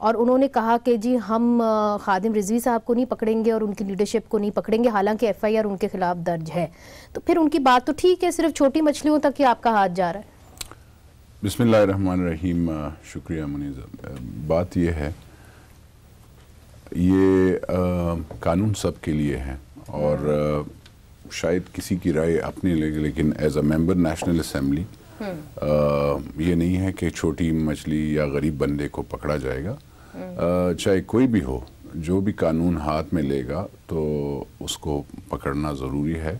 اور انہوں نے کہا کہ جی ہم خادم رضوی صاحب کو نہیں پکڑیں گے اور ان کی لیڈرشپ کو نہیں پکڑیں گے، حالانکہ ایف آئی آر ان کے خلاف درج ہے. تو پھر ان کی بات تو ٹھیک ہے، صرف چھوٹی مچھلیوں تک ہی آپ کا ہاتھ جا رہا ہے. بسم اللہ الرحمن الرحیم. شکریہ منیزہ. بات یہ ہے، یہ قانون سب کے لیے ہے اور شاید کسی کی رائے اپنی لے، لیکن as a member national assembly یہ نہیں ہے کہ چھوٹی مچھلی یا غریب بندے کو پکڑا جائے گا. چاہے کوئی بھی ہو، جو بھی قانون ہاتھ میں لے گا تو اس کو پکڑنا ضروری ہے.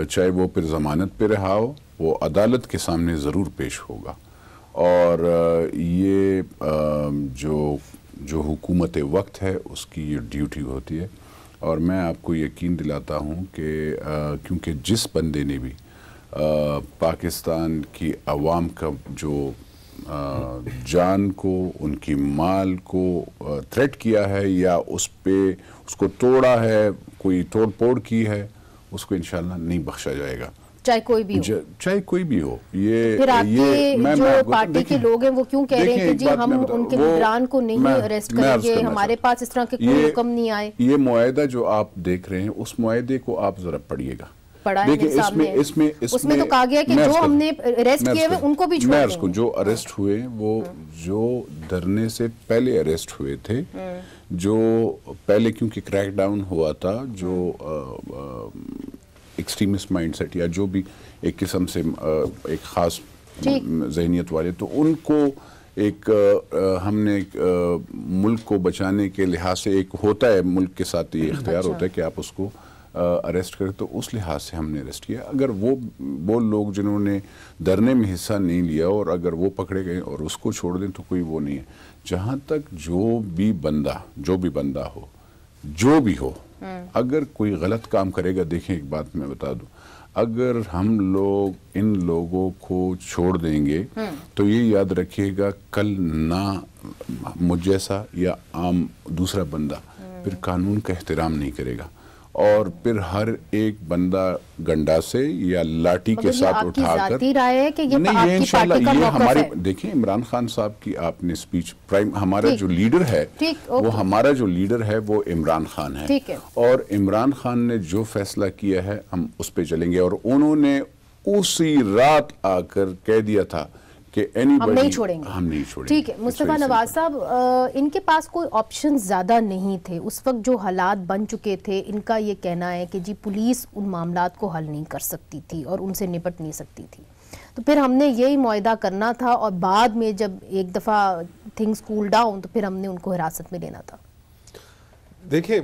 چاہے وہ پھر ضمانت پہ رہا ہو، وہ عدالت کے سامنے ضرور پیش ہوگا. اور یہ جو حکومت وقت ہے اس کی یہ ڈیوٹی ہوتی ہے. اور میں آپ کو یقین دلاتا ہوں کہ کیونکہ جس بندے نے بھی پاکستان کی عوام کا جو جان کو، ان کی مال کو تھریٹ کیا ہے یا اس کو توڑا ہے، کوئی توڑ پھوڑ کی ہے، اس کو انشاءاللہ نہیں بخشا جائے گا، چاہے کوئی بھی ہو. چاہے کوئی بھی ہو. یہ پھر آپ کے جو پارٹی کے لوگ ہیں وہ کیوں کہہ رہے ہیں کہ جی ہم ان کے لیڈران کو نہیں اریسٹ کریں گے، ہمارے پاس اس طرح کے کوئی حکم نہیں آئے. یہ معاہدہ جو آپ دیکھ رہے ہیں، اس معاہدے کو آپ ذرا پڑھیے گا. دیکھیں اس میں تو کہا گیا کہ جو ہم نے اریسٹ کیے ہوئے ان کو بھی چھوڑ دیں گے. جو اریسٹ ہوئے وہ جو دھرنے سے پہلے اریسٹ ہوئے تھے، جو پہلے کیونکہ کریک ڈاؤن ہوا تھا، جو ایکسٹریمسٹ مائنڈ سیٹ یا جو بھی ایک قسم سے ایک خاص ذہنیت والے، تو ان کو ایک ہم نے ملک کو بچانے کے لحاظ سے ایک ہوتا ہے، ملک کے ساتھ یہ اختیار ہوتا ہے کہ آپ اس کو اریسٹ کریں، تو اس لحاظ سے ہم نے اریسٹ کیا. اگر وہ لوگ جنہوں نے دھرنے میں حصہ نہیں لیا اور اگر وہ پکڑے گئے اور اس کو چھوڑ دیں تو کوئی وہ نہیں ہے. جہاں تک جو بھی بندہ ہو، جو بھی ہو، اگر کوئی غلط کام کرے گا، دیکھیں ایک بات میں بتا دوں، اگر ہم لوگ ان لوگوں کو چھوڑ دیں گے تو یہ یاد رکھیے گا، کل نہ مجھ جیسا یا عام دوسرا بندہ پھر قانون کا احترام نہیں کرے گا، اور پھر ہر ایک بندہ گنڈا سے یا لاٹھی کے ساتھ اٹھا کر نہیں، یہ انشاءاللہ یہ ہمارے دیکھیں عمران خان صاحب کی آپ نے سپیچ ہمارا جو لیڈر ہے وہ عمران خان ہے، اور عمران خان نے جو فیصلہ کیا ہے ہم اس پہ چلیں گے. اور انہوں نے اسی رات آ کر کہہ دیا تھا کہ ہم نہیں چھوڑیں گے. ہم نہیں چھوڑیں گے. ٹھیک ہے مصطفیٰ نواز صاحب، ان کے پاس کوئی آپشن زیادہ نہیں تھے اس وقت، جو حالات بن چکے تھے. ان کا یہ کہنا ہے کہ جی پولیس ان معاملات کو حل نہیں کر سکتی تھی اور ان سے نپٹ نہیں سکتی تھی، تو پھر ہم نے یہی معاہدہ کرنا تھا اور بعد میں جب ایک دفعہ تھنگز کول ڈاؤن تو پھر ہم نے ان کو حراست میں لینا تھا. دیکھیں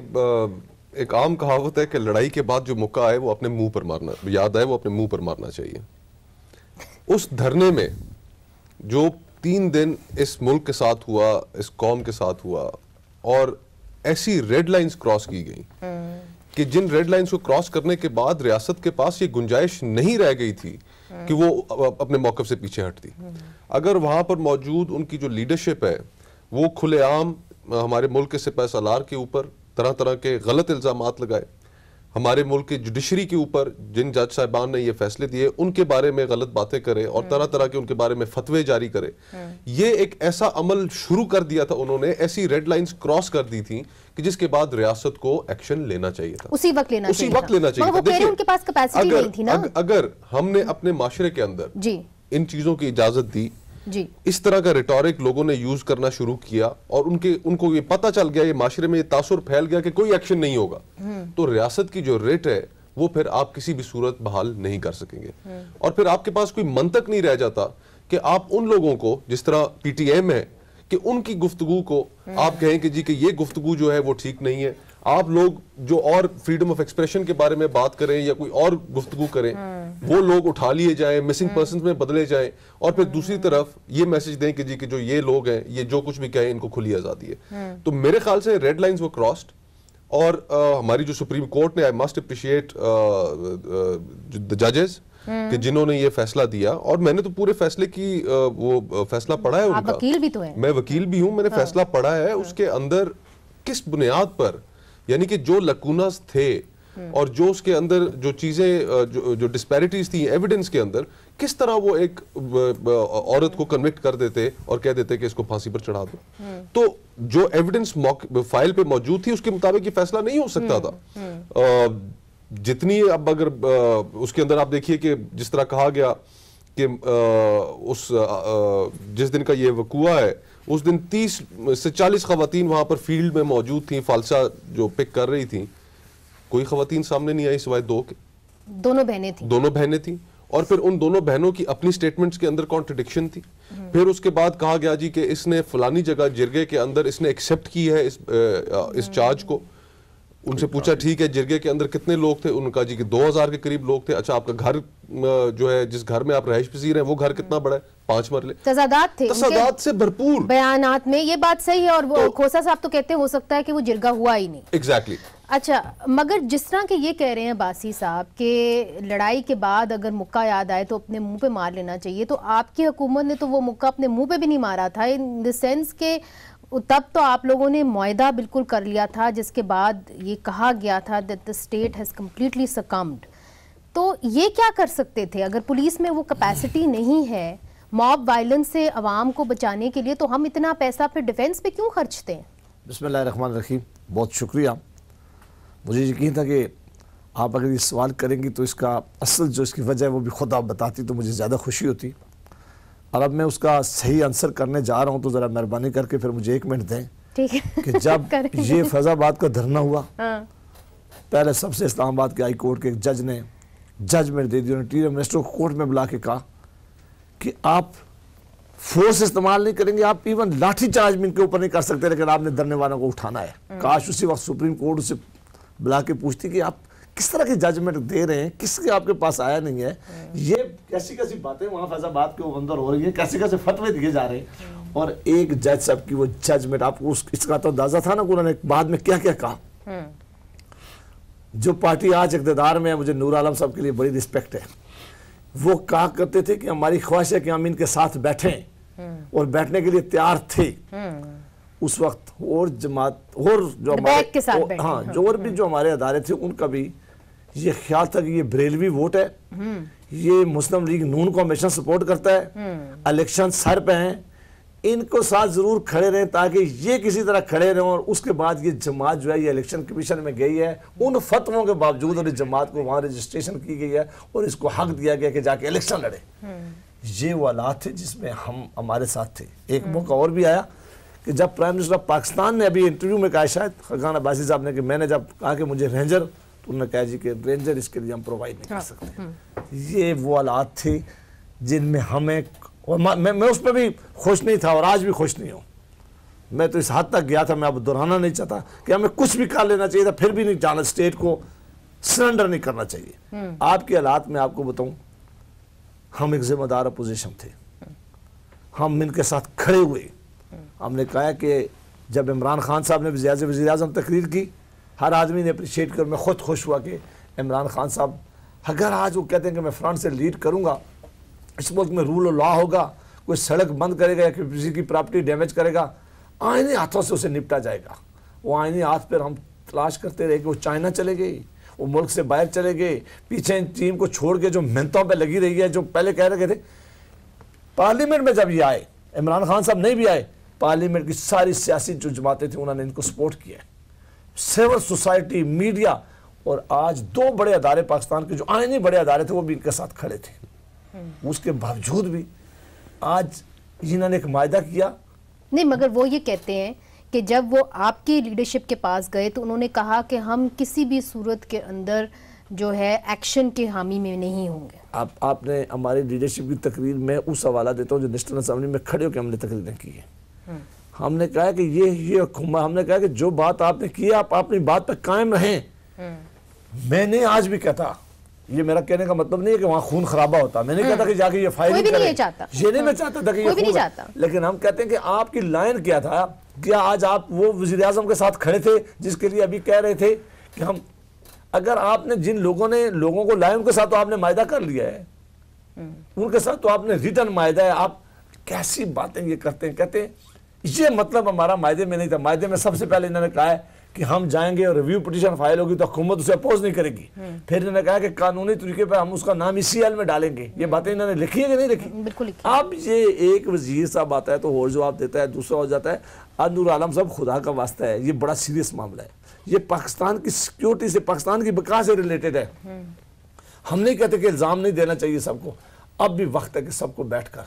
ایک عام کہاوت ہے کہ لڑائی کے بعد جو مکہ آئے وہ اپنے منہ پر مارنا، یاد آئے وہ اپنے منہ پر مارنا چاہیے. اس دھرنے میں جو 3 دن اس ملک کے ساتھ ہوا، اس قوم کے ساتھ ہوا، اور ایسی ریڈ لائنز کراس کی گئی کہ جن ریڈ لائنز کو کراس کرنے کے بعد ریاست کے پاس یہ گنجائش نہیں رہ گئی تھی کہ وہ اپنے موقف سے پیچھے ہٹتی. اگر وہاں پر موجود ان کی جو لیڈرشپ ہے وہ کھلے عام ہمارے ملک کے سپہ سالار کے اوپر طرح طرح کے غلط الزامات لگائے، ہمارے ملک کے جوڈیشری کے اوپر جن جج صاحبان نے یہ فیصلے دیے ان کے بارے میں غلط باتیں کرے اور طرح طرح کے ان کے بارے میں فتوے جاری کرے، یہ ایک ایسا عمل شروع کر دیا تھا انہوں نے، ایسی ریڈ لائنز کراس کر دی تھی کہ جس کے بعد ریاست کو ایکشن لینا چاہیے تھا، اسی وقت لینا چاہیے تھا. اگر ہم نے اپنے معاشرے کے اندر ان چیزوں کی اجازت دی، اس طرح کا ریٹورک لوگوں نے یوز کرنا شروع کیا اور ان کو یہ پتہ چل گیا، یہ معاشرے میں یہ تاثر پھیل گیا کہ کوئی ایکشن نہیں ہوگا، تو ریاست کی جو ریٹ ہے وہ پھر آپ کسی بھی صورت بحال نہیں کر سکیں گے. اور پھر آپ کے پاس کوئی منطق نہیں رہ جاتا کہ آپ ان لوگوں کو جس طرح پی ٹی ایم ہے کہ ان کی گفتگو کو آپ کہیں کہ جی کہ یہ گفتگو جو ہے وہ ٹھیک نہیں ہے، آپ لوگ جو اور فریڈم آف ایکسپریشن کے بارے میں بات کریں یا کوئی اور گفتگو کریں وہ لوگ اٹھا لیے جائیں، مسنگ پرسنز میں بدلے جائیں، اور پھر دوسری طرف یہ میسج دیں کہ جی کہ جو یہ لوگ ہیں یہ جو کچھ بھی کہیں ان کو کھلی آزادی ہے. تو میرے خیال سے ریڈ لائنز وہ کراسڈ، اور ہماری جو سپریم کورٹ نے، آئی مسٹ اپریشیٹ ججز کہ جنہوں نے یہ فیصلہ دیا، اور میں نے تو پورے فیصلے کی وہ فیصلہ پڑھا ہے ان کا، وکیل بھی تو ہیں، میں وکیل بھی ہوں، میں نے فیصلہ پڑھا ہے. اس کے اندر کس بنیاد پر، یعنی کہ جو لکوناز تھے اور جو اس کے اندر جو چیزیں جو ڈسپیرٹیز تھیں ایویڈنس کے اندر، کس طرح وہ ایک عورت کو کنوکٹ کر دیتے اور کہہ دیتے کہ اس کو پھانسی پر چڑھا دو. تو جو ایویڈنس فائل پہ موجود تھی اس کے مطابق یہ فیصلہ نہیں ہو سکتا تھا. جتنی اب اگر اس کے اندر آپ دیکھیے کہ جس طرح کہا گیا کہ جس دن کا یہ وقوع ہے اس دن 30 سے 40 خواتین وہاں پر فیلڈ میں موجود تھیں فالسا جو پک کر رہی تھیں. کوئی خواتین سامنے نہیں آئی سوائے 2 کے. دونوں بہنیں تھیں اور پھر ان دونوں بہنوں کی اپنی سٹیٹمنٹس کے اندر کانٹرڈکشن تھی. پھر اس کے بعد کہا گیا جی کہ اس نے فلانی جگہ جرگے کے اندر اس نے ایکسیپٹ کی ہے اس چارج کو. ان سے پوچھا ٹھیک ہے جرگے کے اندر کتنے لوگ تھے, انہوں نے کہا جی کہ 2000 کے قریب لوگ تھے. اچھا آپ کا گھر جو ہے جس گھر میں آپ رہائش پذیر ہیں وہ گھر کتنا بڑا ہے؟ 5 مرلے. تضادات تھے, تضادات سے بھرپور بیانات میں. یہ بات صحیح ہے اور وہ کھوسا صاحب تو کہتے ہیں ہو سکتا ہے کہ وہ جرگہ ہوا ہی نہیں. ایگزیکٹلی. اچھا مگر جس طرح کہ یہ کہہ رہے ہیں باسی صاحب کہ لڑائی کے بعد اگر مکہ یاد آئے تو اپنے منہ پہ مار لینا چاہیے, تو آپ کی حکومت نے تو وہ مکہ اپنے منہ پہ بھی نہیں مارا تھا, ان دی سینس کہ تب تو آپ لوگوں نے معاہدہ بالکل کر لیا تھا جس کے بعد یہ کہا گیا تھا that the state has completely succumbed. تو یہ کیا کر سکتے تھے اگر پولیس میں وہ کیپیسٹی نہیں ہے موب وائلنس سے عوام کو بچانے کے لیے, تو ہم اتنا پیسہ پھر ڈیفینس پہ کیوں خرچتے ہیں؟ بسم اللہ الرحمن الرحیم. بہت شکریہ. مجھے یقین تھا کہ آپ اگر یہ سوال کریں گی تو اس کا اصل جو اس کی وجہ ہے وہ بھی خود آپ بتاتی تو مجھے زیادہ خوشی ہوتی. اور اب میں اس کا صحیح آنسر کرنے جا رہا ہوں تو ذرا مہربانی کر کے پھر مجھے 1 منٹ دیں. ٹھیک ہے. کہ جب یہ فیض آباد کا دھرنا ہوا پہلے سب سے اسلام آباد کے ہائی کورٹ کے ایک جج نے ججمنٹ دے دی, انٹیریئر منسٹر کو کورٹ میں بلا کے کہا کہ آپ فورس استعمال نہیں کریں گے, آپ ایون لاٹھی چارج بھی ان کے اوپر نہیں کر سکتے, لیکن آپ نے دھرنے والوں کو اٹھانا ہے. کاش اسی وقت سپریم کورٹ اسے بلا کے پوچھتی کہ آپ کس طرح کی ججمنٹ دے رہے ہیں, کس کے آپ کے پاس آیا نہیں ہے. یہ کیسی کیسی باتیں وہاں فیض آباد کے اندر ہو رہی ہیں, کیسے کیسے فتوے دیے جا رہے ہیں. اور ایک جج صاحب کی وہ ججمنٹ, آپ کو اس کا تو اندازہ تھا نا کہ انہوں نے بعد میں کیا کیا کہا. جو پارٹی آج اقتدار میں ہے, مجھے نور عالم صاحب کے لیے بڑی رسپیکٹ ہے, وہ کہا کرتے تھے کہ ہماری خواہش ہے کہ ہم ان کے ساتھ بیٹھیں, اور بیٹھنے کے لیے تیار تھے اس وقت. اور جماعت اور جو ہمارے ہاں جو اور بھی جو ہمارے ادارے تھے ان کا بھی یہ خیال تھا کہ یہ بریلوی ووٹ ہے, یہ مسلم لیگ نون کو ہمیشہ سپورٹ کرتا ہے, الیکشن سر پہ ہیں, ان کو ساتھ ضرور کھڑے رہیں تاکہ یہ کسی طرح کھڑے رہیں. اور اس کے بعد یہ جماعت جو ہے یہ الیکشن کمیشن میں گئی ہے ان فتووں کے باوجود, اور اس جماعت کو وہاں رجسٹریشن کی گئی ہے اور اس کو حق دیا گیا کہ جا کے الیکشن لڑے. یہ وہ حالات تھے جس میں ہم ہمارے ساتھ تھے. ایک موقع اور بھی آیا کہ جب پرائم منسٹر آف پاکستان نے ابھی انٹرویو میں کہا, شاید خاقان عباسی صاحب نے, کہ میں نے جب کہا کہ مجھے رینجر, تو انہوں نے کہا جی کہ رینجر اس کے لیے ہم پرووائڈ نہیں کر سکتے. یہ وہ حالات تھے جن میں ہمیں, میں اس پہ بھی خوش نہیں تھا اور آج بھی خوش نہیں ہوں. میں تو اس حد تک گیا تھا, میں اب دہرانا نہیں چاہتا کہ ہمیں کچھ بھی کر لینا چاہیے تھا, پھر بھی نہیں جانا, اسٹیٹ کو سرنڈر نہیں کرنا چاہیے. آپ کے حالات میں آپ کو بتاؤں, ہم ایک ذمہ دار اپوزیشن تھے, ہم ان کے ساتھ کھڑے ہوئے. ہم نے کہا کہ جب عمران خان صاحب نے وزیر اعظم تقریر کی, ہر آدمی نے اپریشیٹ کر, میں خود خوش ہوا کہ عمران خان صاحب اگر آج وہ کہتے ہیں کہ میں فرنٹ سے لیڈ کروں گا, اس ملک میں رول اور لا ہوگا, کوئی سڑک بند کرے گا یا کسی کی پراپرٹی ڈیمیج کرے گا, آئینی ہاتھوں سے اسے نپٹا جائے گا. وہ آئینی ہاتھ پر ہم تلاش کرتے رہے کہ وہ چائنا چلے گئی, وہ ملک سے باہر چلے گئے, پیچھے ٹیم کو چھوڑ کے جو محنتوں پہ لگی رہی ہے, جو پہلے کہہ رہے تھے. پارلیمنٹ میں جب یہ آئے, عمران خان صاحب نہیں بھی آئے, پارلیمنٹ کی ساری سیاسی جو جماعتیں تھیں انہوں نے ان کو سپورٹ کیا. سول سوسائٹی, میڈیا, اور آج 2 بڑے ادارے پاکستان کے جو آئینی بڑے ادارے تھے وہ بھی ان کے ساتھ کھڑے تھے. اس کے باوجود بھی آج انہوں نے ایک معاہدہ کیا نہیں. مگر وہ یہ کہتے ہیں کہ جب وہ آپ کی لیڈرشپ کے پاس گئے تو انہوں نے کہا کہ ہم کسی بھی صورت کے اندر جو ہے ایکشن کے حامی میں نہیں ہوں گے. آپ نے ہماری لیڈرشپ کی تقریر میں اس حوالہ دیتا ہوں جو نیشنل اسمبلی میں کھڑے ہو کے ہم نے تقریریں کی ہیں. ہم نے کہا کہ یہ حکومت, ہم نے کہا کہ جو بات آپ نے کی آپ اپنی بات پہ قائم رہیں. میں نے آج بھی کہتا, یہ میرا کہنے کا مطلب نہیں ہے کہ وہاں خون خرابہ ہوتا, میں نہیں کہتا کہ جا کے یہ فائرنگ کریں, یہ نہیں میں چاہتا تھا کہ یہ خون, لیکن ہم کہتے ہیں کہ آپ کی لائن کیا تھا. کیا آج آپ وہ وزیر اعظم کے ساتھ کھڑے تھے جس کے لیے ابھی کہہ رہے تھے کہ ہم, اگر آپ نے جن لوگوں کو لائن کے ساتھ تو آپ نے معاہدہ کر لیا ہے, ان کے ساتھ تو آپ نے ریٹن معاہدہ ہے, آپ کیسی باتیں یہ کرتے ہیں. کہتے ہیں یہ مطلب ہمارا معاہدے میں نہیں تھا. معاہدے میں سب سے پہلے انہوں نے کہا ہے کہ ہم جائیں گے اور ریویو پٹیشن فائل ہوگی تو حکومت اسے اپوز نہیں کرے گی. پھر انہوں نے کہا کہ قانونی طریقے پہ ہم اس کا نام ECL میں ڈالیں گے. یہ باتیں انہوں نے لکھی ہے کہ نہیں لکھی؟ بالکل. اب یہ ایک وزیر صاحب آتا ہے تو اور جواب دیتا ہے, دوسرا ہو جاتا ہے. آج نور عالم صاحب خدا کا واسطہ ہے، یہ بڑا سیریس معاملہ ہے، یہ پاکستان کی سیکیورٹی سے، پاکستان کی بقا سے ریلیٹڈ ہے. ہم نہیں کہتے کہ الزام نہیں دینا چاہیے سب کو، اب بھی وقت ہے کہ سب کو بیٹھ کر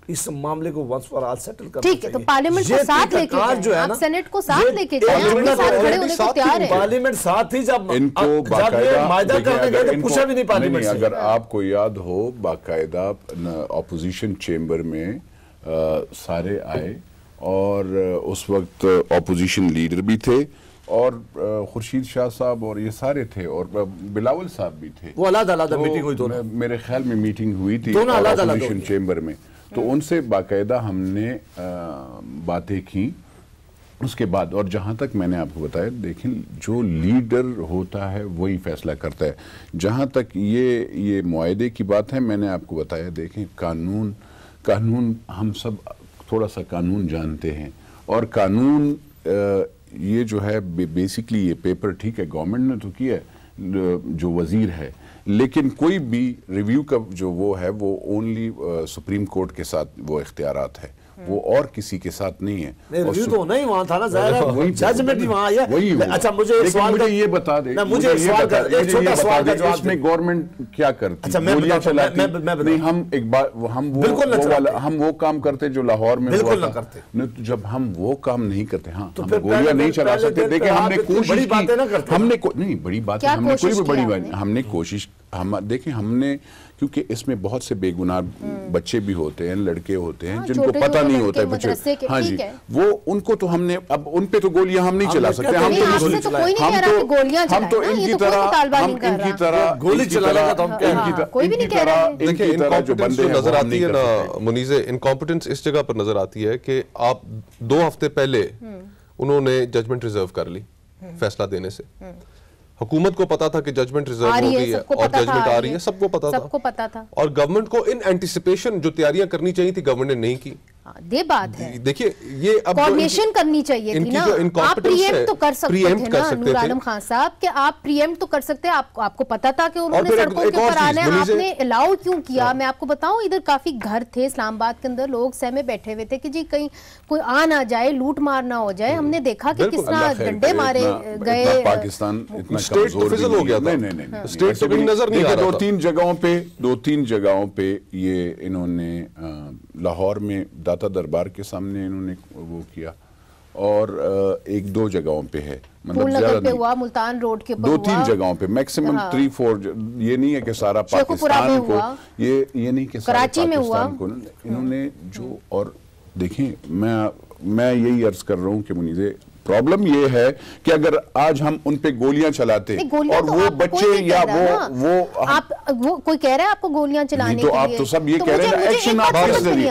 اس معاملے کو ونس فار آل سیٹل کرنا چاہیے. ٹھیک ہے، تو پارلیمنٹ کو ساتھ لے کے جائیں، آپ سینٹ کو ساتھ لے کے جائیں، ہم کے ساتھ کھڑے ہونے کو تیار ہیں. پارلیمنٹ ساتھ ہی جب ان کو باقاعدہ معاہدہ کرنے گئے تو پوچھا بھی نہیں پارلیمنٹ سے. اگر آپ کو یاد ہو باقاعدہ اپوزیشن چیمبر میں سارے آئے اور اس وقت اپوزیشن لیڈر بھی تھے اور خورشید شاہ صاحب اور یہ سارے تھے اور بلاول صاحب بھی تھے. وہ علیحدہ علیحدہ میٹنگ ہوئی دونوں، میرے خیال میں میٹنگ ہوئی تھی دونوں علیحدہ علیحدہ اپوزیشن چیمبر میں. تو ان سے باقاعدہ ہم نے باتیں کی اس کے بعد. اور جہاں تک میں نے آپ کو بتایا، دیکھیں جو لیڈر ہوتا ہے وہی فیصلہ کرتا ہے. جہاں تک یہ معاہدے کی بات ہے، میں نے آپ کو بتایا، دیکھیں قانون ہم سب تھوڑا سا قانون جانتے ہیں، اور قانون یہ جو ہے بیسیکلی یہ پیپر ٹھیک ہے گورنمنٹ نے تو کیا ہے جو وزیر ہے، لیکن کوئی بھی ریویو کا جو وہ ہے وہ اونلی سپریم کورٹ کے ساتھ وہ اختیارات ہے، وہ اور کسی کے ساتھ نہیں ہے. ریویو تو نہیں وہاں تھا نا، ظاہر ہے ججمنٹ ہی وہاں آیا. اچھا مجھے ایک سوال کا یہ بتا دیں، مجھے ایک سوال کا ایک چھوٹا سوال کا جواب اس میں گورنمنٹ کیا کرتی؟ گولیاں چلاتی نہیں. ہم ایک بار ہم وہ کام کرتے جو لاہور میں بالکل نہ کرتے. جب ہم وہ کام نہیں کرتے، ہاں ہم گولیاں نہیں چلا سکتے. دیکھیں ہم نے کوشش کی، ہم نے نہیں بڑی بات ہے، ہم نے کوئی بھی بڑی بات، ہم نے کوشش، دیکھیں ہم نے، کیونکہ اس میں بہت سے بے گناہ بچے بھی ہوتے ہیں، لڑکے ہوتے ہیں جن کو پتہ نہیں ہوتا ہے بچے. ہاں جی، وہ ان کو تو ہم نے، اب ان پہ تو گولیاں ہم نہیں چلا سکتے. ہم تو ان کی طرح جو بندے نظر آتی ہے نا منیزے، انکمپٹنس اس جگہ پر نظر آتی ہے کہ آپ 2 ہفتے پہلے انہوں نے ججمنٹ ریزرو کر لی فیصلہ دینے سے. حکومت کو پتا تھا کہ ججمنٹ ریزرو ہو گئی ہے اور ججمنٹ آ رہی ہے، سب کو پتا تھا. اور گورنمنٹ کو ان اینٹیسپیشن جو تیاریاں کرنی چاہیے تھی گورنمنٹ نے نہیں کی. یہ بات ہے، دیکھیے یہ اب کوارڈینیشن کرنی چاہیے تھی نا. آپ پریمپٹ تو کر سکتے تھے نا نور عالم خان صاحب، کہ آپ پریمپٹ تو کر سکتے ہیں. آپ کو پتا تھا کہ انہوں نے سڑکوں کے اوپر آنا ہے، آپ نے الاؤ کیوں کیا؟ میں آپ کو بتاؤں، ادھر کافی گھر تھے اسلام آباد کے اندر، لوگ سہ میں بیٹھے ہوئے تھے کہ جی کہیں کوئی آ نہ جائے، لوٹ مار نہ ہو جائے. ہم نے دیکھا کہ کس طرح ڈنڈے مارے گئے. پاکستان اتنا اسٹیٹ تو فضل ہو گیا تھا، اسٹیٹ تو کہیں نظر نہیں آ رہا تھا. 2-3 جگہوں پہ یہ انہوں نے لاہور میں داتا دربار کے سامنے انہوں نے وہ کیا، اور 1-2 جگہوں پہ ہے، پھول نگر پہ ہوا، ملتان روڈ کے اوپر ہوا، 2-3 جگہوں پہ میکسیمم 3-4. یہ نہیں ہے کہ سارا پاکستان کو، یہ نہیں کہ سارا پاکستان کو انہوں نے جو. اور دیکھیں میں یہی عرض کر رہا ہوں کہ منیزے، پرابلم یہ ہے کہ اگر آج ہم ان پہ گولیاں چلاتے اور وہ بچے یا وہ کوئی کہہ رہا ہے آپ کو گولیاں چلانے کے لیے، تو آپ تو سب یہ کہہ رہے ہیں ایکشن آپ کے ذریعے.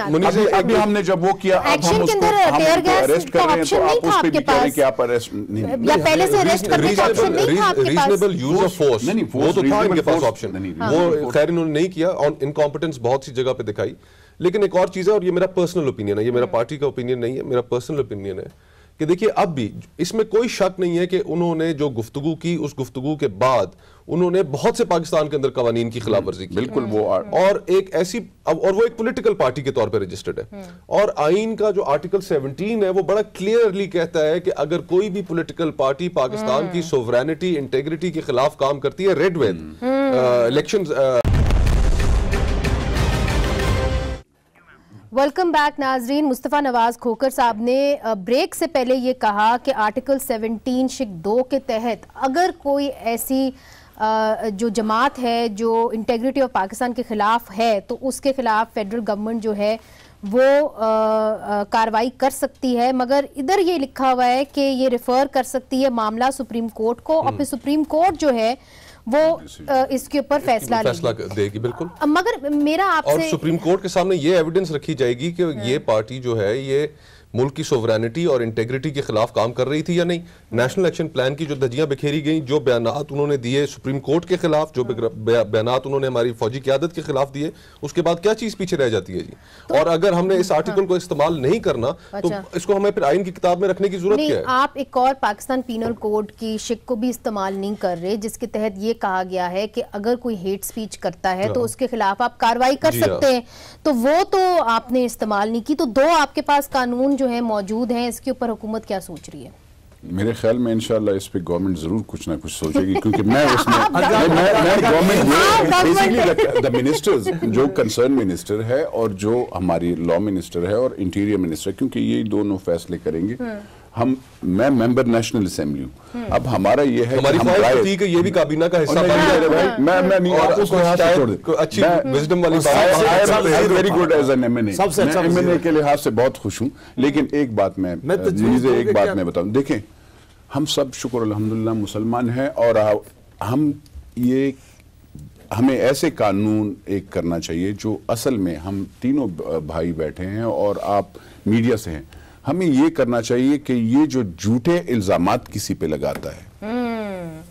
ابھی ہم نے جب وہ کیا، اب ہم اس کو اریسٹ کر رہے ہیں، تو آپ اس پہ بھی کہہ رہے ہیں کہ آپ اریسٹ نہیں، یا پہلے سے اریسٹ کرنے کا آپشن نہیں تھا آپ کے پاس. ریزنیبل یوز آف فورس وہ تو تھا ان کے پاس آپشن، وہ خیر انہوں نے نہیں کیا. اور انکمپٹنس بہت سی جگہ پہ دکھائی. لیکن ایک اور چیز ہے، اور یہ میرا پرسنل اوپینین ہے، یہ میرا پارٹی کا اوپینین نہیں ہے، میرا پرسنل اوپینین ہے کہ دیکھیے اب بھی اس میں کوئی شک نہیں ہے کہ انہوں نے جو گفتگو کی، اس گفتگو کے بعد انہوں نے بہت سے پاکستان کے اندر قوانین کی خلاف ورزی کی. بالکل وہ اور ایک ایسی، اور وہ ایک پولیٹیکل پارٹی کے طور پہ رجسٹرڈ ہے. اور آئین کا جو آرٹیکل 17 ہے وہ بڑا کلیئرلی کہتا ہے کہ اگر کوئی بھی پولیٹیکل پارٹی پاکستان کی سوورینٹی، انٹیگریٹی کے خلاف کام کرتی ہے، read with elections. Welcome back ناظرین. مصطفیٰ نواز کھوکھر صاحب نے بریک سے پہلے یہ کہا کہ آرٹیکل 17(2) کے تحت اگر کوئی ایسی جو جماعت ہے جو انٹیگریٹی آف پاکستان کے خلاف ہے تو اس کے خلاف فیڈرل گورنمنٹ جو ہے وہ کارروائی کر سکتی ہے. مگر ادھر یہ لکھا ہوا ہے کہ یہ ریفر کر سکتی ہے معاملہ سپریم کورٹ کو، اور پھر سپریم کورٹ جو ہے وہ اس کے اوپر فیصلہ دے گی. بالکل. مگر میرا آپ سے، اور سپریم کورٹ کے سامنے یہ ایویڈنس رکھی جائے گی کہ یہ پارٹی جو ہے یہ ملک کی سوورینٹی اور انٹیگریٹی کے خلاف کام کر رہی تھی یا نہیں. نیشنل ایکشن پلان کی جو دھجیاں بکھیری گئیں، جو بیانات انہوں نے دیے سپریم کورٹ کے خلاف، جو بیانات انہوں نے ہماری فوجی قیادت کے خلاف دیے، اس کے بعد کیا چیز پیچھے رہ جاتی ہے جی. اور اگر ہم نے اس آرٹیکل کو استعمال نہیں کرنا تو اس کو ہمیں پھر آئین کی کتاب میں رکھنے کی ضرورت کیا ہے؟ آپ ایک اور پاکستان پینل کوڈ کی شق کو بھی استعمال نہیں کر رہے، جس کے تحت یہ کہا گیا ہے کہ اگر کوئی ہیٹ سپیچ کرتا ہے تو اس کے خلاف آپ کارروائی کر سکتے ہیں. تو وہ تو آپ نے استعمال نہیں کی. تو 2 آپ کے پاس قانون جو ہیں موجود ہیں, اس کے اوپر حکومت کیا سوچ رہی ہے؟ میرے خیال میں انشاءاللہ اس پہ گورنمنٹ ضرور کچھ نہ کچھ سوچے گی, کیونکہ میں اس میں گورنمنٹ دا منسٹرز جو کنسرن منسٹر ہے اور جو ہماری لا منسٹر ہے اور انٹیریئر منسٹر, کیونکہ یہ دونوں فیصلے کریں گے. میں ممبر نیشنل اسمبلی ہوں, اب ہمارا یہ ہے ہماری خواہش تھی کہ یہ بھی کابینہ کا حصہ بن جائے. میں نہیں آپ کو یہاں سے چھوڑ دیں, اچھی وزڈم والی بات, very good as an M N A کے لحاظ سے بہت خوش ہوں. لیکن ایک بات میں بتاؤں, دیکھیں ہم سب شکر الحمدللہ مسلمان ہیں, اور ہمیں ایسے قانون ایک کرنا چاہیے جو اصل میں ہم تینوں بھائی بیٹھے ہیں اور آپ میڈیا سے ہیں, ہمیں یہ کرنا چاہیے کہ یہ جو جھوٹے الزامات کسی پہ لگاتا ہے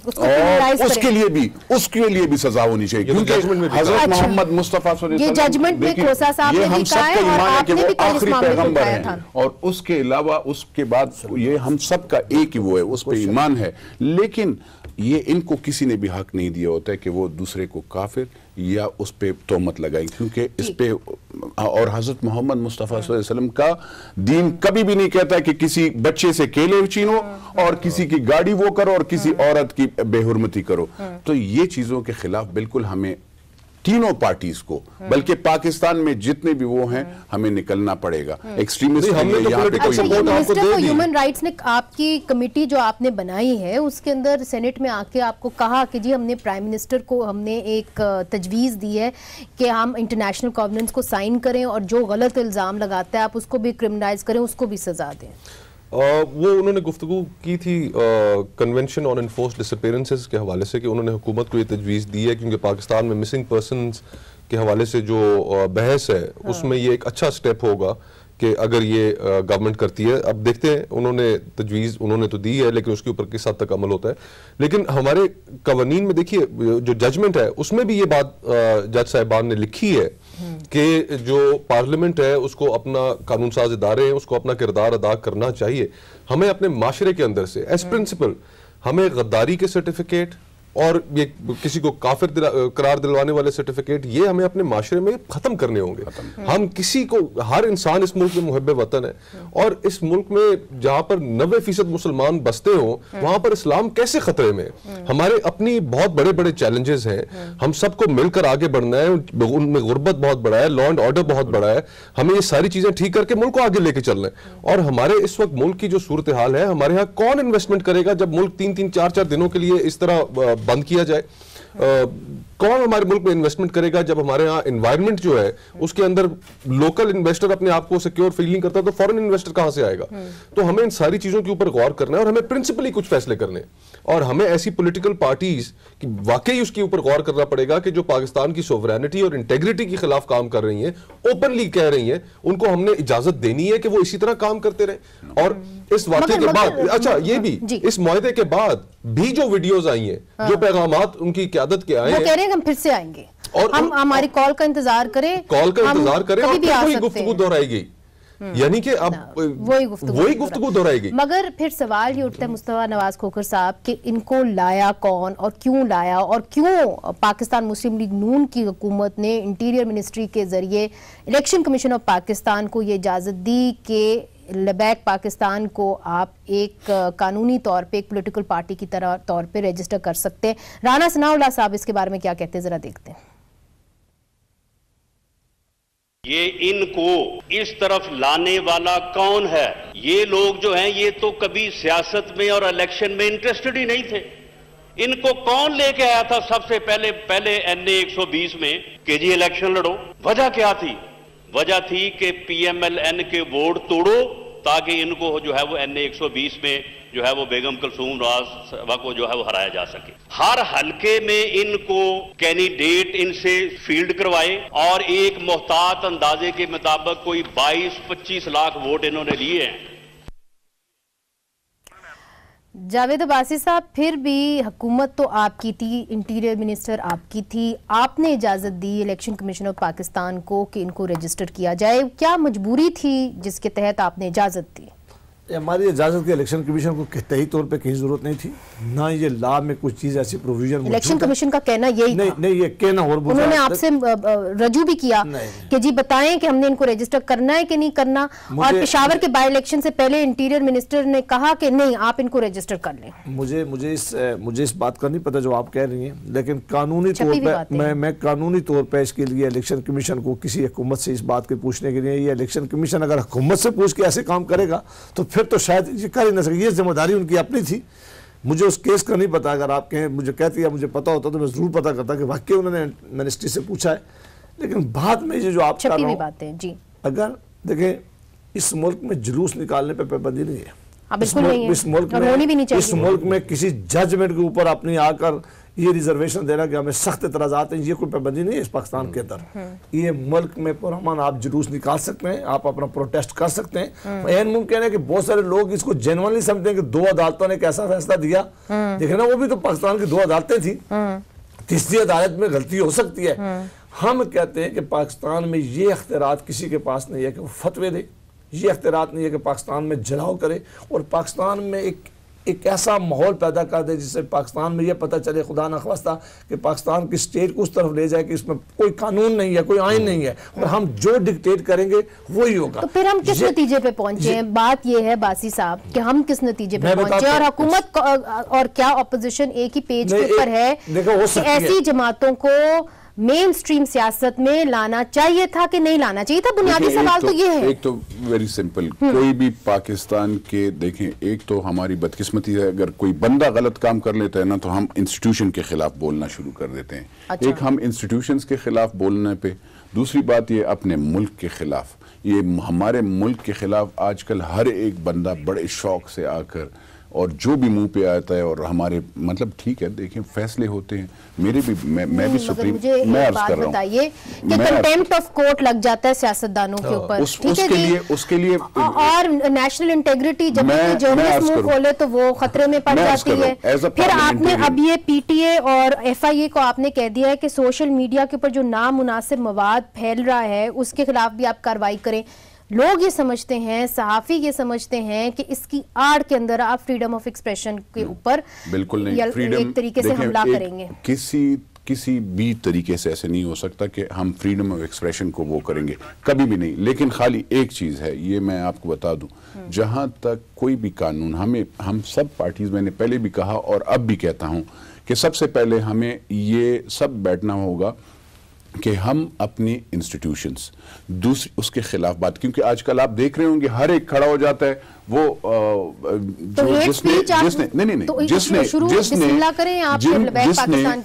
اور اس کے لیے بھی سزا ہونی چاہیے, کیونکہ حضرت محمد مصطفیٰ صلی اللہ علیہ وسلم یہ ہم سب کا ایمان ہے کہ وہ آخری پیغمبر ہیں, اور اس کے علاوہ اس کے بعد یہ ہم سب کا ایک ہی وہ ہے, اس پہ ایمان ہے. لیکن یہ ان کو کسی نے بھی حق نہیں دیا ہوتا ہے کہ وہ دوسرے کو کافر یا اس پہ تہمت لگائیں, کیونکہ اس پہ, اور حضرت محمد مصطفیٰ صلی اللہ علیہ وسلم کا دین کبھی بھی نہیں کہتا کہ کسی بچے سے کیلے چھینو اور کسی کی گاڑی وہ کرو اور کسی عورت کی بے حرمتی کرو. تو یہ چیزوں کے خلاف بالکل ہمیں تینوں پارٹیز کو, بلکہ پاکستان میں جتنے بھی وہ ہیں, ہمیں نکلنا پڑے گا. ایکسٹریمسٹ ہیومن رائٹس نے آپ کی کمیٹی جو آپ نے بنائی ہے اس کے اندر سینٹ میں آ کے آپ کو کہا کہ جی ہم نے پرائم منسٹر کو ہم نے ایک تجویز دی ہے کہ ہم انٹرنیشنل کووننٹس کو سائن کریں اور جو غلط الزام لگاتا ہے آپ اس کو بھی کرمنلائز کریں, اس کو بھی سزا دیں. وہ انہوں نے گفتگو کی تھی کنونشن آن انفورسڈ ڈس اپیرنسز کے حوالے سے, کہ انہوں نے حکومت کو یہ تجویز دی ہے کیونکہ پاکستان میں مسنگ پرسنز کے حوالے سے جو بحث ہے اس میں یہ ایک اچھا سٹیپ ہوگا کہ اگر یہ گورنمنٹ کرتی ہے. اب دیکھتے ہیں, انہوں نے تجویز انہوں نے تو دی ہے لیکن اس کے اوپر کس حد تک عمل ہوتا ہے. لیکن ہمارے قوانین میں دیکھیے جو ججمنٹ ہے اس میں بھی یہ بات جج صاحبان نے لکھی ہے کہ جو پارلیمنٹ ہے اس کو اپنا قانون ساز ادارے ہیں اس کو اپنا کردار ادا کرنا چاہیے. ہمیں اپنے معاشرے کے اندر سے ایز پرنسپل ہمیں غداری کے سرٹیفکیٹ اور یہ کسی کو کافر قرار دلوانے والے سرٹیفکیٹ یہ ہمیں اپنے معاشرے میں ختم کرنے ہوں گے. ہم کسی کو, ہر انسان اس ملک میں محب وطن ہے, اور اس ملک میں جہاں پر 90% مسلمان بستے ہوں وہاں پر اسلام کیسے خطرے میں؟ ہمارے اپنی بہت بڑے بڑے چیلنجز ہیں, ہم سب کو مل کر آگے بڑھنا ہے. ان میں غربت بہت بڑا ہے, لا اینڈ آرڈر بہت بڑا ہے, ہمیں یہ ساری چیزیں ٹھیک کر کے ملک کو آگے لے کے چلنا ہے. اور ہمارے اس وقت ملک کی جو صورتحال ہے, ہمارے ہاں کون انویسٹمنٹ کرے گا جب ملک 3-3 4-4 دنوں کے لیے اس طرح بند کیا جائے؟ کون ہمارے ملک میں انویسٹمنٹ کرے گا جب ہمارے ہاں انوائرمنٹ جو ہے اس کے اندر لوکل انویسٹر اپنے آپ کو سیکیور فیلنگ کرتا ہے تو فورن انویسٹر کہاں سے آئے گا؟ تو ہمیں ان ساری چیزوں کے اوپر غور کرنا ہے اور ہمیں پرنسپلی کچھ فیصلے کرنے, اور ہمیں ایسی پولیٹیکل پارٹیز کی واقعی اس کے اوپر غور کرنا پڑے گا کہ جو پاکستان کی سوورینٹی اور انٹیگریٹی کے خلاف کام کر رہی ہیں, اوپنلی کہہ رہی ہیں, ان کو ہم نے اجازت دینی ہے کہ وہ اسی طرح کام کرتے رہیں. اور اس واقعے کے بعد, اچھا یہ بھی اس معاہدے کے بعد بھی جو ویڈیوز آئی ہیں, جو پیغامات ان کی قیادت کے آئے ہیں, وہ کہہ رہے ہیں ہم پھر سے آئیں گے اور ہم ہماری کال کا انتظار کریں اور پھر وہی گفتگو دہرائی گئی, یعنی کہ اب وہی گفتگو دہرائی گئی. مگر پھر سوال یہ اٹھتا ہے مصطفیٰ نواز کھوکھر صاحب کہ ان کو لایا کون اور کیوں لایا, اور کیوں پاکستان مسلم لیگ نون کی حکومت نے انٹیریئر منسٹری کے ذریعے الیکشن کمیشن آف پاکستان کو یہ اجازت دی کہ لیبیک پاکستان کو آپ ایک قانونی طور پہ ایک پولیٹیکل پارٹی کی طور پہ رجسٹر کر سکتے ہیں. رانا ثناء اللہ صاحب اس کے بارے میں کیا کہتے ہیں, ذرا دیکھتے ہیں. یہ ان کو اس طرف لانے والا کون ہے؟ یہ لوگ جو ہیں یہ تو کبھی سیاست میں اور الیکشن میں انٹرسٹڈ ہی نہیں تھے. ان کو کون لے کے آیا تھا سب سے پہلے NA 120 میں کہ جی الیکشن لڑو؟ وجہ کیا تھی؟ وجہ تھی کہ PMLN کے ووٹ توڑو تاکہ ان کو جو ہے وہ NA 120 میں جو ہے وہ بیگم کلثوم راز کو جو ہے وہ ہرایا جا سکے. ہر حلقے میں ان کو کینڈیڈیٹ ان سے فیلڈ کروائے اور ایک محتاط اندازے کے مطابق کوئی 22-25 لاکھ ووٹ انہوں نے لیے ہیں. جاوید عباسی صاحب, پھر بھی حکومت تو آپ کی تھی, انٹیریئر منسٹر آپ کی تھی, آپ نے اجازت دی الیکشن کمیشن آف پاکستان کو کہ ان کو رجسٹر کیا جائے. کیا مجبوری تھی جس کے تحت آپ نے اجازت دی؟ ہماری اجازت کے الیکشن کمیشن کو قطعی طور پہ کہیں ضرورت نہیں تھی، نہ یہ لا میں کچھ چیز ایسی پروویژن الیکشن کمیشن کا کہنا یہی تھا، نہیں یہ کہنا، اور انہوں نے آپ سے رجوع بھی کیا کہ جی بتائیں کہ ہم نے ان کو رجسٹر کرنا ہے کہ نہیں کرنا، اور پشاور کے بائی الیکشن سے پہلے انٹیریئر منسٹر نے کہا کہ نہیں آپ ان کو رجسٹر کر لیں۔ مجھے اس بات کا نہیں پتہ جو آپ کہہ رہی ہیں، لیکن قانونی طور پہ میں قانونی طور پہ اس کے لیے الیکشن کمیشن کو کسی حکومت سے اس بات کے پوچھنے کے لیے، یہ الیکشن کمیشن اگر حکومت سے پوچھ کے ایسے کام کرے گا تو پھر تو شاید یہ کر ہی نہ سکے، یہ ذمہ داری ان کی اپنی تھی۔ مجھے اس کیس کا نہیں پتا، اگر آپ کہیں مجھے کہتی ہے مجھے پتا ہوتا تو میں ضرور پتا کرتا کہ واقعی انہوں نے منسٹری سے پوچھا ہے، لیکن بعد میں یہ جو آپ کر رہا ہوں، جی اگر دیکھیں اس ملک میں جلوس نکالنے پہ پابندی نہیں ہے، اس ملک میں کسی ججمنٹ کے اوپر اپنی آ کر یہ ریزرویشن دینا کہ ہمیں سخت اعتراضات ہیں، یہ کوئی پابندی نہیں ہے اس پاکستان کے اندر۔ یہ ملک میں پرامن آپ جلوس نکال سکتے ہیں، آپ اپنا پروٹیسٹ کر سکتے ہیں۔ این ممکن ہے کہ بہت سارے لوگ اس کو جینوئنلی سمجھتے ہیں کہ 2 عدالتوں نے کیسا فیصلہ دیا، دیکھیں نا وہ بھی تو پاکستان کی 2 عدالتیں تھیں، تیسری عدالت میں غلطی ہو سکتی ہے۔ ہم کہتے ہیں کہ پاکستان میں یہ اختیارات کسی کے پاس نہیں ہے کہ وہ فتوے دے، یہ اختیارات نہیں ہے کہ پاکستان میں جلاؤ کرے، اور پاکستان میں ایک ایسا ماحول پیدا کر دے جس سے پاکستان میں یہ پتہ چلے خدا نخواستہ کہ پاکستان کی سٹیٹ کو اس طرف لے جائے کہ اس میں کوئی قانون نہیں ہے، کوئی آئین نہیں ہے، اور ہم جو ڈکٹیٹ کریں گے وہی ہوگا۔ تو پھر ہم کس نتیجے پہ پہنچے ہیں؟ بات یہ ہے باسی صاحب کہ ہم کس نتیجے پہ پہنچے، اور حکومت اور کیا اپوزیشن ایک ہی پیج کے اوپر ہے کہ ایسی جماعتوں کو مین سٹریم سیاست میں لانا چاہیے تھا کہ نہیں لانا چاہیے تھا؟ بنیادی سوال تو یہ ہے۔ ایک تو ویری سمپل، کوئی بھی پاکستان کے دیکھیں، ایک تو ہماری بدقسمتی ہے، اگر کوئی بندہ غلط کام کر لیتا ہے نا تو ہم انسٹیٹیوشن کے خلاف بولنا شروع کر دیتے ہیں۔ ایک ہم انسٹیٹیوشنز کے خلاف بولنے پہ، دوسری بات یہ اپنے ملک کے خلاف، یہ ہمارے ملک کے خلاف آج کل ہر ایک بندہ بڑے شوق سے آ کر اور جو بھی منہ پہ آتا ہے، اور ہمارے مطلب ٹھیک ہے دیکھیں فیصلے ہوتے ہیں، میرے بھی میں بھی سپریم میں عرض کر رہا ہوں، بتائیے کہ کنٹیمپٹ آف کورٹ لگ جاتا ہے سیاستدانوں کے اوپر، اس کے لیے اور نیشنل انٹیگریٹی جب جرنلسٹ منہ کھولے تو وہ خطرے میں پڑ جاتی ہے۔ پھر آپ نے اب یہ پی ٹی اے اور ایف آئی اے کو آپ نے کہہ دیا ہے کہ سوشل میڈیا کے اوپر جو نامناسب مواد پھیل رہا ہے اس کے خلاف بھی آپ کارروائی کریں۔ لوگ یہ سمجھتے ہیں، صحافی یہ سمجھتے ہیں کہ اس کی آڑ کے اندر آپ فریڈم آف ایکسپریشن کے اوپر بالکل نہیں، ایک طریقے سے حملہ کریں گے۔ کسی بھی طریقے سے ایسے نہیں ہو سکتا کہ ہم فریڈم آف ایکسپریشن کو وہ کریں گے، کبھی بھی نہیں۔ لیکن خالی ایک چیز ہے، یہ میں آپ کو بتا دوں، جہاں تک کوئی بھی قانون ہم سب پارٹیز، میں نے پہلے بھی کہا اور اب بھی کہتا ہوں کہ سب سے پہلے ہمیں یہ سب بیٹھنا ہوگا کہ ہم اپنی انسٹیٹیوشنز دوسری اس کے خلاف بات، کیونکہ آج کل آپ دیکھ رہے ہوں گے ہر ایک کھڑا ہو جاتا ہے، وہ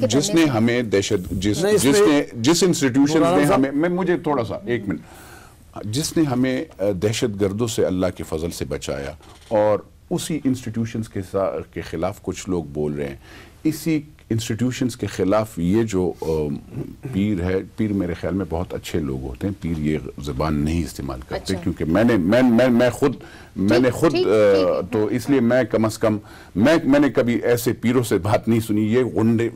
جس نے ہمیں جس انسٹیٹیوشنز نے ہمیں، مجھے تھوڑا سا ایک منٹ، جس نے ہمیں دہشت گردوں سے اللہ کے فضل سے بچایا، اور اسی انسٹیٹیوشنز کے خلاف کچھ لوگ بول رہے ہیں، اسی انسٹیٹیوشنز کے خلاف یہ جو پیر ہے، پیر میرے خیال میں بہت اچھے لوگ ہوتے ہیں، پیر یہ زبان نہیں استعمال کرتے، کیونکہ میں نے خود تو اس لیے میں کم از کم میں نے کبھی ایسے پیروں سے بات نہیں سنی، یہ غنڈے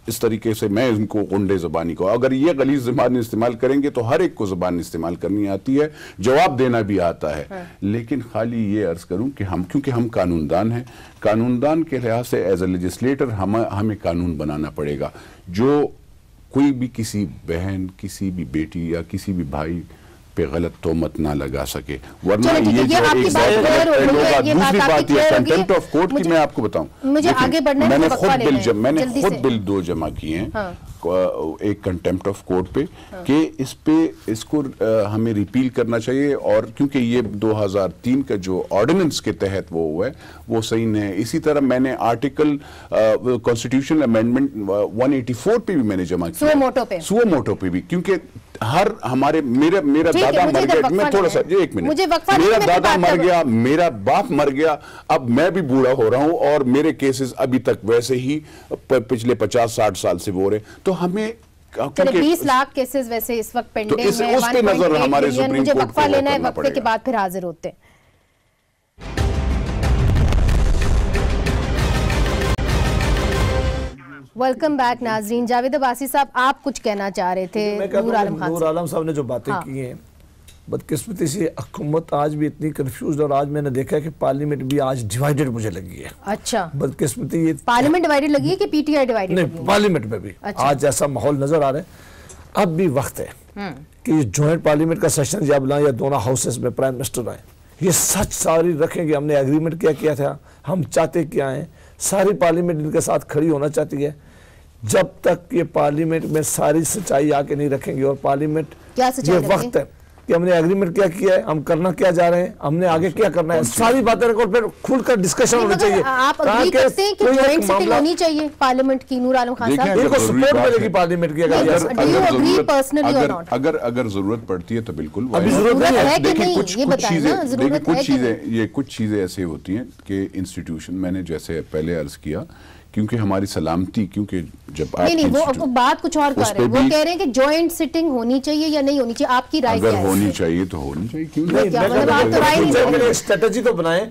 اس طریقے سے میں ان کو غنڈے زبانی کو، اگر یہ غلیظ زبان استعمال کریں گے تو ہر ایک کو زبان استعمال کرنی آتی ہے، جواب دینا بھی آتا ہے، لیکن خالی یہ عرض کروں کہ کیونکہ ہم قانون دان ہیں، قانون دان کے لحاظ سے ایز اے لیجسلیٹر ہمیں قانون بنانا پڑے گا جو کوئی بھی کسی بہن، کسی بھی بیٹی یا کسی بھی بھائی پہ غلط تہمت نہ لگا سکے، ورنہ یہ جو ایک دوسری بات یہ کنٹیمپٹ آف کورٹ کی میں آپ کو بتاؤں، میں نے خود بل 2 جمع کیے ہیں، ایک کنٹیمپٹ آف کورٹ پہ کہ اس کو ہمیں ریپیل کرنا چاہیے، اور کیونکہ یہ 2003 کا جو آرڈیننس کے تحت وہ ہوا ہے وہ صحیح نہیں ہے۔ اسی طرح میں نے آرٹیکل کانسٹیٹیوشن امینڈمنٹ 184 پہ بھی میں نے جمع کیا، سو موٹو پہ بھی، کیونکہ میرا دادا مر گیا، میں تھوڑا سا ایک منٹ، میرا دادا مر گیا، میرا باپ مر گیا، اب میں بھی بوڑھا ہو رہا ہوں اور میرے کیسز ابھی تک ویسے ہی پچھلے 50-60 سال سے وہ رہے، تو ہمیں 20 لاکھ کیسز ویسے اس وقت پینڈنگ ہے، اس پہ نظر ہمارے سپریم مجھے کورٹ وقفہ لینا ہے، وقفے کے بعد پھر حاضر ہوتے ہیں۔ ویلکم بیک ناظرین۔ جاوید عباسی صاحب آپ کچھ کہنا چاہ رہے تھے نور عالم خان، نور عالم صاحب نے جو باتیں کی ہیں بدقسمتی سے حکومت آج بھی اتنی کنفیوزڈ، اور آج میں نے دیکھا ہے کہ پارلیمنٹ بھی آج ڈیوائیڈڈ مجھے لگی ہے. اچھا، بدقسمتی یہ پارلیمنٹ ڈیوائیڈڈ لگی ہے کہ پی ٹی آئی ڈیوائیڈڈ لگی ہے؟ نہیں، پارلیمنٹ میں بھی آج ایسا ماحول نظر آ رہا ہے. اب بھی وقت ہے کہ یہ جوائنٹ پارلیمنٹ کا سیشن جب لائیں یا دونوں ہاؤسز میں پرائم منسٹر آئیں، یہ سچ ساری رکھیں کہ ہم نے ایگریمنٹ کیا تھا، ہم چاہتے کیا ہیں. ساری پارلیمنٹ ان کے ساتھ کھڑی ہونا چاہتی ہے. جب تک یہ پارلیمنٹ میں ساری سچائی آ کے نہیں رکھیں گے، اور پارلیمنٹ یہ وقت ہے کہ ہم نے ایگریمنٹ کیا ہے، ہم کرنا کیا جا رہے ہیں، ہم نے آگے کیا کرنا ہے، ساری باتیں رکھو، پھر کھل کر ڈسکشن ہونا چاہیے. آپ اگری کرتے ہیں کہ جوائنٹ سیٹنگ ہونی چاہیے پارلیمنٹ کی؟ نور عالم خان صاحب ان کو سپورٹ ملے گی پارلیمنٹ کی اگر ضرورت پڑتی ہے تو بالکل. ابھی ضرورت ہے کہ نہیں یہ بتائیں نا، ضرورت ہے کہ نہیں؟ یہ کچھ چیزیں ایسے ہوتی ہیں کہ انسٹیٹیوشن، میں نے جیسے پہلے عرض کیا، کیونکہ ہماری سلامتی، کیونکہ جب آپ نہیں وہ بات کچھ اور کر رہے ہیں، وہ کہہ رہے ہیں کہ جوائنٹ سٹنگ ہونی چاہیے یا نہیں ہونی چاہیے، آپ کی رائے کیا ہے؟ اگر ہونی چاہیے تو ہونی چاہیے، کیوں نہیں؟ اسٹریٹجی تو بنائیں.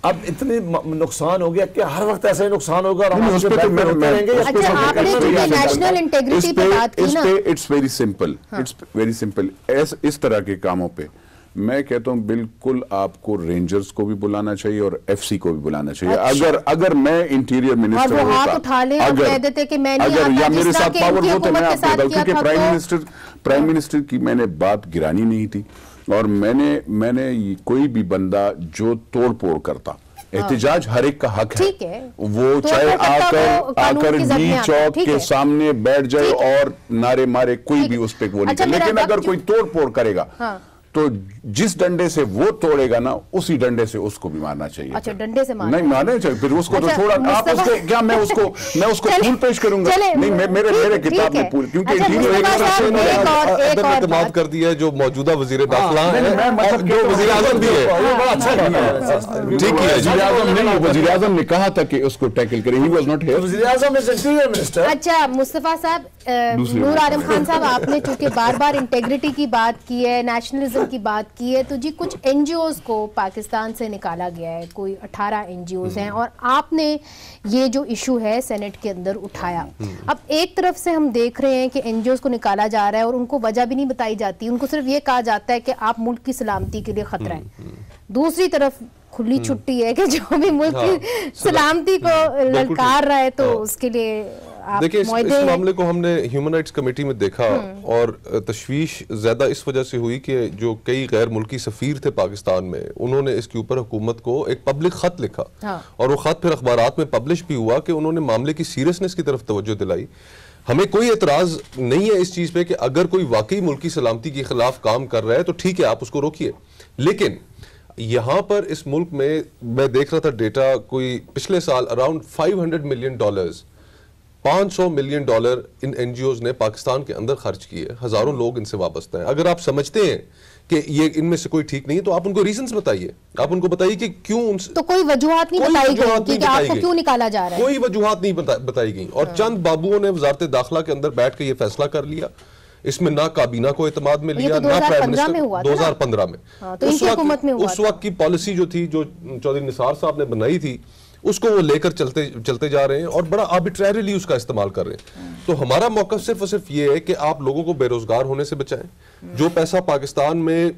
اب اتنی نقصان ہو گیا کہ ہر وقت ایسا ہی نقصان ہوگا اور ہم اس پہ ہوتے رہیں گے. اچھا، آپ نے چونکہ نیشنل انٹیگریٹی پہ بات کی نا، اٹس ویری سمپل. اس طرح کے کاموں پہ میں کہتا ہوں بالکل آپ کو رینجرز کو بھی بلانا چاہیے اور ایف سی کو بھی بلانا چاہیے. اگر میں انٹیریئر منسٹر ہوتا، اور وہ ہاتھ اٹھا لیں اور کہہ دیتے کہ میں نہیں آتا، یا میرے جس طرح ساتھ کہ پاور ان کی ہوتا ہے، میں حکومت آپ کے ساتھ کو کیا کیونکہ تھا پرائم منسٹر کی میں نے بات گرانی نہیں تھی، اور میں نے کوئی بھی بندہ جو توڑ پھوڑ کرتا، احتجاج ہر ایک کا حق ہے، وہ چاہے آ کر بی چوک کے سامنے بیٹھ جائے اور نعرے مارے، کوئی بھی اس پہ وہ نہیں کرے. لیکن اگر کوئی توڑ پھوڑ کرے گا تو جس ڈنڈے سے وہ توڑے گا نا، اسی ڈنڈے سے اس کو بھی مارنا چاہیے. اچھا، ڈنڈے سے مارنا نہیں مارنا چاہیے، پھر اس کو تو چھوڑا. آپ اس کو کیا، میں اس کو پھول پیش کروں گا؟ نہیں، میرے کتاب میں پھول، کیونکہ اعتماد کر دیا جو موجودہ وزیر داخلہ ہیں، جو وزیر اعظم بھی ہے. ٹھیک ہے، وزیر اعظم نے کہا تھا کہ اس کو ٹیکل کرے. He was not here. وزیر اعظم از انٹیریئر منسٹر. اچھا مصطفیٰ صاحب، نور عالم خان صاحب، آپ نے چونکہ بار بار انٹیگریٹی کی بات کی ہے، نیشنلزم کی بات کی ہے، تو جی کچھ این جی اوز کو پاکستان سے نکالا گیا ہے، کوئی 18 این جی اوز ہیں، اور آپ نے یہ جو ایشو ہے سینٹ کے اندر اٹھایا. اب ایک طرف سے ہم دیکھ رہے ہیں کہ این جی اوز کو نکالا جا رہا ہے اور ان کو وجہ بھی نہیں بتائی جاتی، ان کو صرف یہ کہا جاتا ہے کہ آپ ملک کی سلامتی کے لیے خطرہ ہیں. دوسری طرف کھلی چھٹی ہے کہ جو بھی ملک کی سلامتی کو للکار رہا ہے تو اس کے لیے دیکھیں اس معاملے کو ہم نے ہیومن رائٹس کمیٹی میں دیکھا، اور تشویش زیادہ اس وجہ سے ہوئی کہ جو کئی غیر ملکی سفیر تھے پاکستان میں، انہوں نے اس کے اوپر حکومت کو ایک پبلک خط لکھا، اور وہ خط پھر اخبارات میں پبلش بھی ہوا کہ انہوں نے معاملے کی سیریسنس کی طرف توجہ دلائی. ہمیں کوئی اعتراض نہیں ہے اس چیز پہ کہ اگر کوئی واقعی ملکی سلامتی کے خلاف کام کر رہا ہے تو ٹھیک ہے، آپ اس کو روکیے. لیکن یہاں پر اس ملک میں دیکھ رہا تھا ڈیٹا، کوئی پچھلے سال اراؤنڈ $500 ملین، $500 ملین ان این جی اوز نے پاکستان کے اندر خرچ کیے. ہزاروں لوگ ان سے وابستہ ہیں. اگر آپ سمجھتے ہیں کہ یہ ان میں سے کوئی ٹھیک نہیں ہے تو آپ ان کو ریزنز بتائیے، آپ ان کو بتائیے کہ کیوں ان سے، تو کوئی وجوہات نہیں بتائی گئی کہ آپ کو کیوں نکالا جا رہا ہے، کوئی وجوہات نہیں بتائی گئی. اور چند بابوؤں نے وزارت داخلہ کے اندر بیٹھ کے یہ فیصلہ کر لیا. اس میں نہ کابینہ کو اعتماد میں لیا، نہ پرائم منسٹر. 2015 میں اس وقت کی پالیسی جو تھی، جو چودھری نثار صاحب نے بنائی تھی، اس کو وہ لے کر چلتے جا رہے ہیں اور بڑا آربیٹریریلی اس کا استعمال کر رہے ہیں. تو ہمارا موقف صرف اور صرف یہ ہے کہ آپ لوگوں کو بے روزگار ہونے سے بچائیں. جو پیسہ پاکستان میں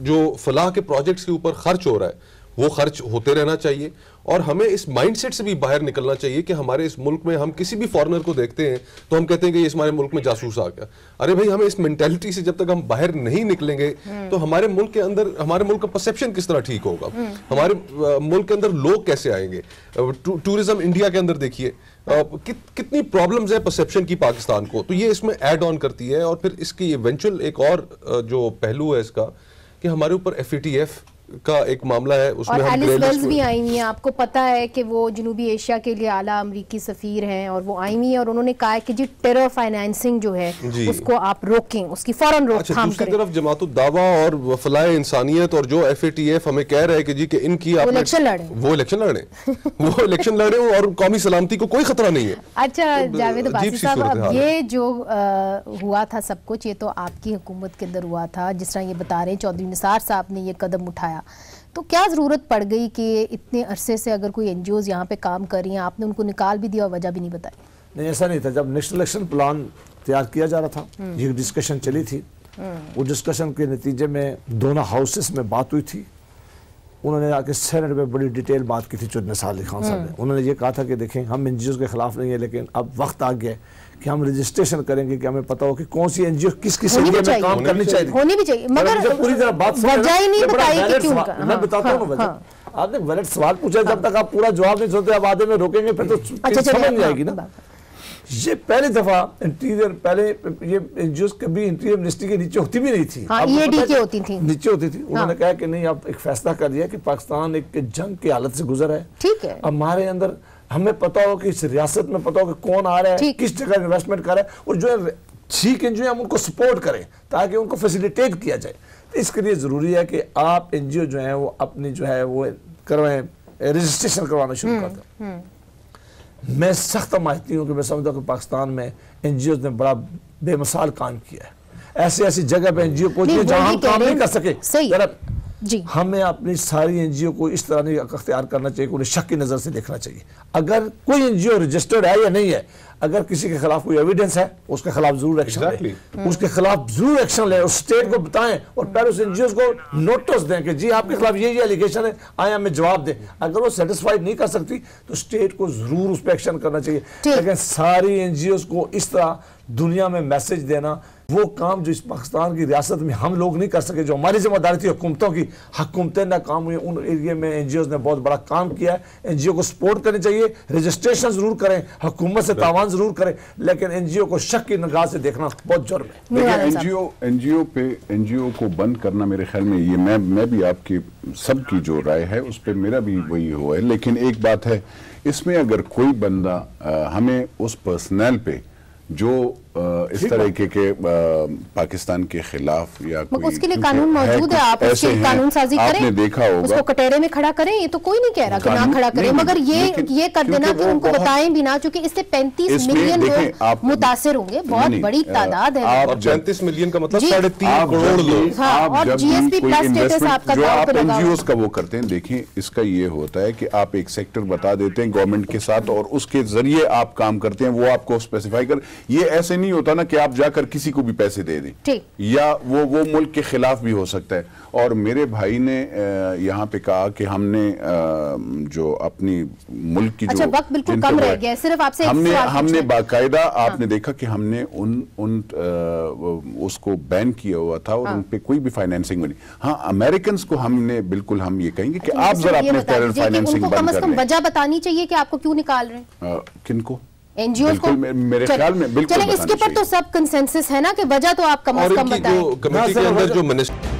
جو فلاح کے پروجیکٹس کے اوپر خرچ ہو رہا ہے وہ خرچ ہوتے رہنا چاہیے، اور ہمیں اس مائنڈ سیٹ سے بھی باہر نکلنا چاہیے کہ ہمارے اس ملک میں ہم کسی بھی فارنر کو دیکھتے ہیں تو ہم کہتے ہیں کہ یہ ہمارے ملک میں جاسوس آ گیا. ارے بھائی، ہمیں اس مینٹیلٹی سے جب تک ہم باہر نہیں نکلیں گے تو ہمارے ملک کے اندر ہمارے ملک کا پرسیپشن کس طرح ٹھیک ہوگا، ہمارے ملک کے اندر لوگ کیسے آئیں گے. ٹورزم انڈیا کے اندر دیکھیے کتنی پرابلمز ہے پرسیپشن کی پاکستان کو، تو یہ اس میں ایڈ آن کرتی ہے. اور پھر اس کی ایونچول ایک اور جو پہلو ہے اس کا کہ ہمارے اوپر ایف اے ٹی ایف کا ایک معاملہ ہے، اس میں ایلس ویلز بھی آئی ہوئی ہیں. آپ کو پتا ہے کہ وہ جنوبی ایشیا کے لیے اعلیٰ امریکی سفیر ہیں، اور وہ آئی ہوئی ہیں اور انہوں نے کہا ہے کہ جی ٹیرر فائنینسنگ جو ہے اس کو آپ روکیں، اس کی فوراً روک تھام کریں. دوسری طرف جماعت الدعوہ اور فلاح انسانیت اور جو ایف اے ٹی ایف ہمیں کہہ رہے ہیں کہ جی کہ ان کی وہ الیکشن لڑیں اور قومی سلامتی کو کوئی خطرہ نہیں ہے. اچھا جاوید عباسی صاحب، اب یہ جو ہوا تھا سب کچھ، یہ تو آپ کی حکومت کے اندر ہوا تھا، جس طرح یہ بتا رہے ہیں چودھری نثار صاحب نے یہ قدم اٹھایا، تو کیا ضرورت پڑ گئی کہ اتنے عرصے سے اگر کوئی این جی اوز یہاں پہ کام کر رہی ہیں، آپ نے ان کو نکال بھی دیا اور وجہ بھی نہیں بتائی؟ نہیں، ایسا نہیں تھا. جب نیشنل الیکشن پلان تیار کیا جا رہا تھا، یہ ڈسکشن چلی تھی، وہ ڈسکشن کے نتیجے میں دونوں ہاؤسز میں بات ہوئی تھی. انہوں نے آ کے سینٹ میں بڑی ڈیٹیل بات کی تھی چود نثار علی خان صاحب نے. انہوں نے یہ کہا تھا کہ دیکھیں ہم این جی اوز کے خلاف نہیں ہیں، لیکن اب وقت آ گیا کہ ہم رجسٹریشن کریں گے کہ ہمیں پتا ہو کہ کون سی این جی او کس کس ایریا میں کام کرنی چاہیے، ہونی بھی چاہیے. مگر پوری طرح بات وجہ ہی نہیں بتائی کہ کیوں. میں بتاتا ہوں وجہ. آپ نے ویلڈ سوال پوچھا، جب تک آپ پورا جواب نہیں سنتے آپ آدھے میں روکیں گے پھر تو سمجھ نہیں آئے گی نا. یہ پہلی دفعہ انٹیریئر، پہلے یہ این جی اوز کبھی انٹیریئر منسٹری کے نیچے ہوتی بھی نہیں تھی، نیچے ہوتی تھی. انہوں نے کہا کہ نہیں، اب ایک فیصلہ کر لیا کہ پاکستان ایک جنگ کی حالت سے گزر ہے. ٹھیک ہے، ہمارے اندر ہمیں پتا ہو کہ اس ریاست میں پتا ہو کہ کون آ رہا ہے، کس جگہ انویسٹمنٹ کر رہا ہے، اور جو ہے ٹھیک ہے جو ہے ہم ان کو سپورٹ کریں تاکہ ان کو فیسیلیٹیٹ کیا جائے. اس کے لیے ضروری ہے کہ آپ این جی او جو ہیں وہ اپنی جو ہے وہ کروائیں، رجسٹریشن کروانا شروع کر دیں. میں سخت مانتی ہوں کہ میں سمجھتا ہوں کہ پاکستان میں این جی اوز نے بڑا بے مثال کام کیا ہے. ایسی جگہ پہ این جی او پہنچی ہے جہاں ہم کام نہیں کر سکے. ہمیں اپنی ساری این جی او کو اس طرح نہیں اختیار کرنا چاہیے کہ انہیں شک کی نظر سے دیکھنا چاہیے. اگر کوئی این جی او رجسٹرڈ ہے یا نہیں ہے، اگر کسی کے خلاف کوئی ایویڈنس ہے اس کے خلاف ضرور ایکشن لیں، اس کے خلاف ضرور ایکشن لیں، اس اسٹیٹ کو بتائیں اور پہلے اس این جی اوز کو نوٹس دیں کہ جی آپ کے خلاف یہ ایلیگیشن ہے، آئیں ہمیں جواب دیں. اگر وہ سیٹسفائیڈ نہیں کر سکتی تو اسٹیٹ کو ضرور اس پہ ایکشن کرنا چاہیے. لیکن ساری این جی اوز کو اس طرح دنیا میں میسج دینا، وہ کام جو اس پاکستان کی ریاست میں ہم لوگ نہیں کر سکے، جو ہماری ذمہ داری تھی حکومتوں کی، حکومتیں ناکام ہوئی. ان ایریے میں این جی اوز نے بہت بڑا کام کیا ہے. این جی او کو سپورٹ کرنی چاہیے، رجسٹریشن ضرور کریں، حکومت سے تعاون ضرور کریں، لیکن این جی او کو شک کی نگاہ سے دیکھنا بہت جرم ہے. دیکھیں این جی او کو بند کرنا میرے خیال میں یہ میں بھی آپ کی سب کی جو رائے ہے اس پہ میرا بھی وہی ہوا ہے. لیکن ایک بات ہے، اس میں اگر کوئی بندہ ہمیں اس پرسنل پہ جو اس طریقے کے پاکستان کے خلاف یا اس کے لیے قانون موجود ہے، آپ اس کی قانون سازی کریں، اس کو کٹہرے میں کھڑا کریں. یہ تو کوئی نہیں کہہ رہا کہ نہ کھڑا کریں، مگر یہ کر دینا کہ ان کو بتائیں بھی نہ، چونکہ اس سے 35 ملین لوگ متاثر ہوں گے، بہت بڑی تعداد ہے. اور 35 ملین کا مطلب 3.5 کروڑ لوگ. اور جی ایس پی پلس سٹیٹس آپ کا جو آپ این جی اوز کا وہ کرتے ہیں، دیکھیں اس کا یہ ہوتا ہے کہ آپ ایک سیکٹر بتا دیتے ہیں گورنمنٹ کے ساتھ اور اس کے ذریعے آپ کام کرتے ہیں، وہ آپ کو اسپیسیفائی کر. یہ ایسے نہیں ہوتا نا کہ آپ جا کر کسی کو بھی پیسے دے دیں، یا وہ ملک کے خلاف بھی ہو سکتا ہے. اور میرے بھائی نے یہاں پہ کہا کہ ہم نے جو اپنی ملک کی جو وقت بالکل کم رہ گیا، صرف آپ سے ہم نے باقاعدہ آپ نے دیکھا کہ ہم نے اس کو بین کیا ہوا تھا اور ان پہ کوئی بھی فائنینسنگ نہیں. ہاں امریکنز کو ہم نے بالکل ہم یہ کہیں گے کہ آپ ذرا اپنے ٹیرر فائنینسنگ بند کر لیں. کم وجہ بتانی چاہیے کہ آپ کو کیوں نکال رہے ہیں، کن کو، این جی اوز کو. میرے خیال میں بالکل چلیں اس کے پر تو سب کنسنسس ہے نا کہ وجہ تو آپ کم از کم بتائیں. اور کمیٹی کے اندر جو منسٹر